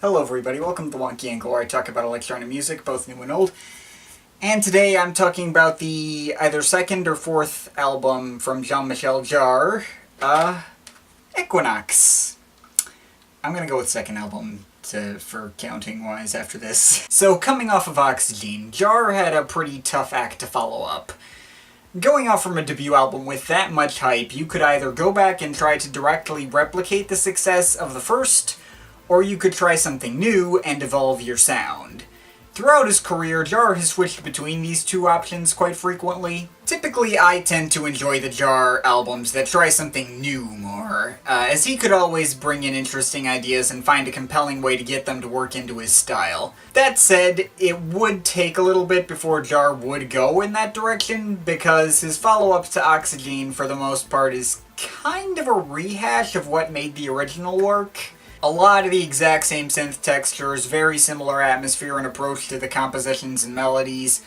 Hello everybody, welcome to the Wonky Angle, where I talk about electronic music, both new and old. And today I'm talking about the either second or fourth album from Jean-Michel Jarre, Equinoxe. I'm gonna go with second album for counting-wise after this. So, coming off of Oxygen, Jarre had a pretty tough act to follow up. Going off from a debut album with that much hype, you could either go back and try to directly replicate the success of the first, or you could try something new and evolve your sound. Throughout his career, Jarre has switched between these two options quite frequently. Typically, I tend to enjoy the Jarre albums that try something new more, as he could always bring in interesting ideas and find a compelling way to get them to work into his style. That said, it would take a little bit before Jarre would go in that direction, because his follow-up to Oxygen, for the most part, is kind of a rehash of what made the original work. A lot of the exact same synth textures, very similar atmosphere and approach to the compositions and melodies,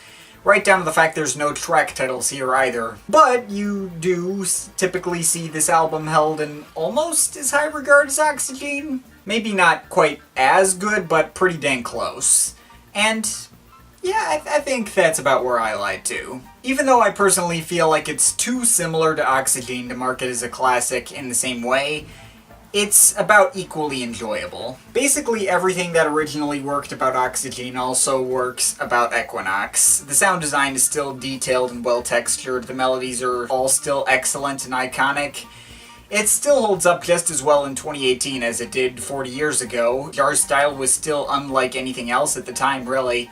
right down to the fact there's no track titles here either. But you do typically see this album held in almost as high regard as Oxygen. Maybe not quite as good, but pretty dang close. And yeah, I think that's about where I lie too. Even though I personally feel like it's too similar to Oxygen to mark it as a classic in the same way, it's about equally enjoyable. Basically everything that originally worked about Oxygen also works about Equinoxe. The sound design is still detailed and well-textured, the melodies are all still excellent and iconic. It still holds up just as well in 2018 as it did 40 years ago. Jarre's style was still unlike anything else at the time, really.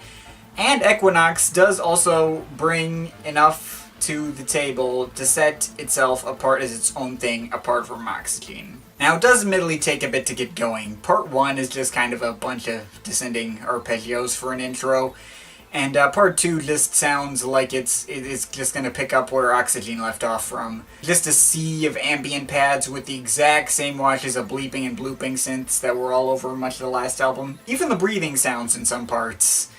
And Equinoxe does also bring enough to the table to set itself apart as its own thing apart from Oxygen. Now, it does admittedly take a bit to get going. Part 1 is just kind of a bunch of descending arpeggios for an intro, and Part 2 just sounds like it's just going to pick up where Oxygen left off from. Just a sea of ambient pads with the exact same washes of bleeping and blooping synths that were all over much of the last album. Even the breathing sounds in some parts.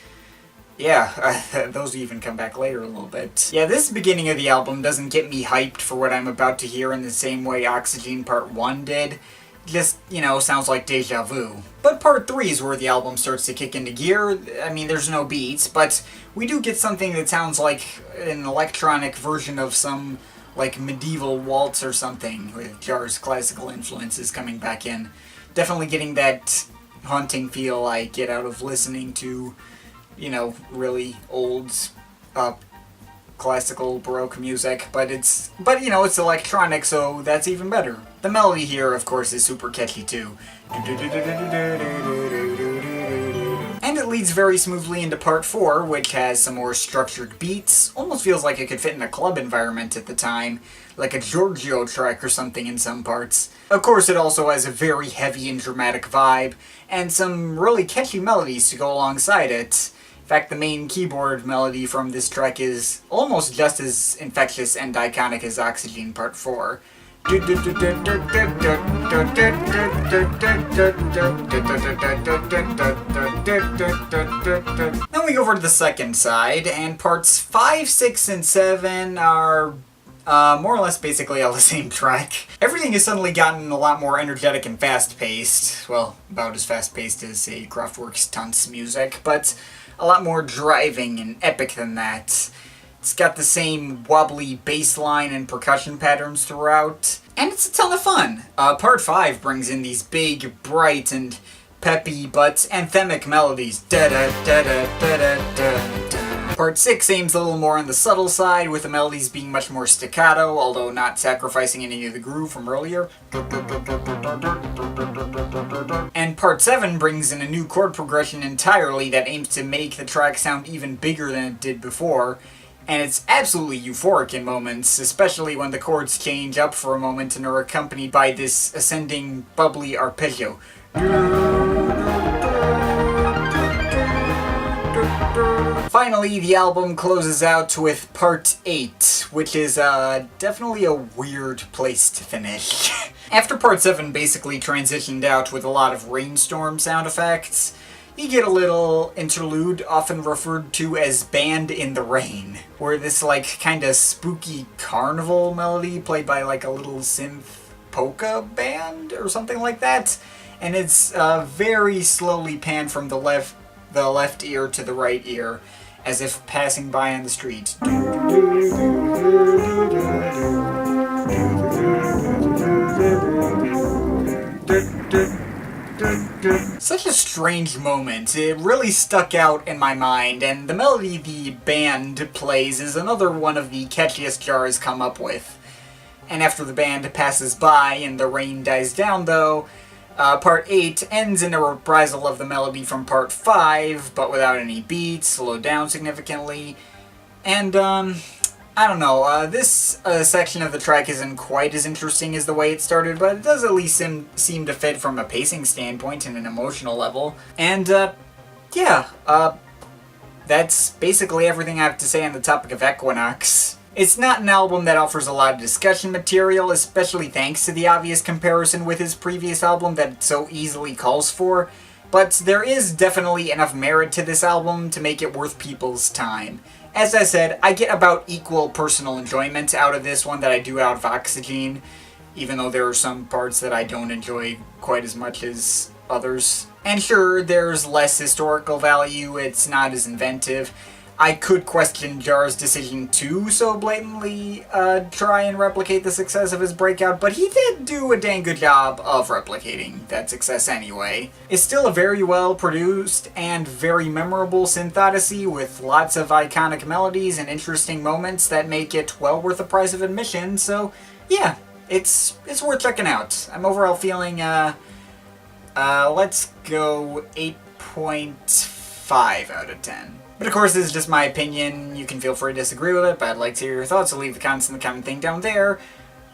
Yeah, those even come back later a little bit. Yeah, this beginning of the album doesn't get me hyped for what I'm about to hear in the same way Oxygen Part 1 did. Just, sounds like deja vu. But Part 3 is where the album starts to kick into gear. I mean, there's no beats, but we do get something that sounds like an electronic version of some, medieval waltz or something, with Jarre's classical influences coming back in. Definitely getting that haunting feel I get out of listening to really old, classical Baroque music, but it's electronic, so that's even better. The melody here, of course, is super catchy too. And it leads very smoothly into Part 4, which has some more structured beats. Almost feels like it could fit in a club environment at the time, like a Giorgio track or something in some parts. Of course, it also has a very heavy and dramatic vibe, and some really catchy melodies to go alongside it. In fact, the main keyboard melody from this track is almost just as infectious and iconic as Oxygen Part 4. Then we go over to the second side, and parts 5, 6, and 7 are more or less basically all the same track. Everything has suddenly gotten a lot more energetic and fast-paced. Well, about as fast-paced as, say, Kraftwerk's Tanz music, but a lot more driving and epic than that. It's got the same wobbly bass line and percussion patterns throughout, and it's a ton of fun. Part 5 brings in these big, bright, and peppy but anthemic melodies. Da-da-da-da-da-da-da. Part 6 aims a little more on the subtle side, with the melodies being much more staccato, although not sacrificing any of the groove from earlier. And Part 7 brings in a new chord progression entirely that aims to make the track sound even bigger than it did before, and it's absolutely euphoric in moments, especially when the chords change up for a moment and are accompanied by this ascending, bubbly arpeggio. Finally, the album closes out with Part 8, which is definitely a weird place to finish. After Part 7 basically transitioned out with a lot of rainstorm sound effects, you get a little interlude, often referred to as Band in the Rain, where this kinda spooky carnival melody played by a little synth polka band or something like that and it's very slowly panned from the left ear to the right ear, as if passing by on the street. Such a strange moment. It really stuck out in my mind, and the melody the band plays is another one of the catchiest Jarre has come up with. And after the band passes by and the rain dies down, though, Part 8 ends in a reprisal of the melody from Part 5, but without any beats, slowed down significantly. And, I don't know, this section of the track isn't quite as interesting as the way it started, but it does at least seem to fit from a pacing standpoint and an emotional level. And, yeah, that's basically everything I have to say on the topic of Equinoxe. It's not an album that offers a lot of discussion material, especially thanks to the obvious comparison with his previous album that it so easily calls for, but there is definitely enough merit to this album to make it worth people's time. As I said, I get about equal personal enjoyment out of this one that I do out of Oxygen, even though there are some parts that I don't enjoy quite as much as others. And sure, there's less historical value, it's not as inventive. I could question Jarre's decision to so blatantly try and replicate the success of his breakout, but he did do a dang good job of replicating that success anyway. It's still a very well produced and very memorable synth odyssey with lots of iconic melodies and interesting moments that make it well worth the price of admission, so yeah, it's worth checking out. I'm overall feeling, let's go 8.5 out of 10. But of course, this is just my opinion. You can feel free to disagree with it, but I'd like to hear your thoughts, so leave the comments in the comment thing down there.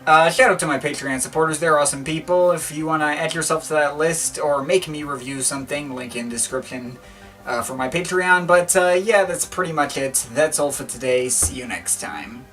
Shout out to my Patreon supporters, they're awesome people. If you want to add yourself to that list, or make me review something, link in description for my Patreon. But yeah, that's pretty much it. That's all for today. See you next time.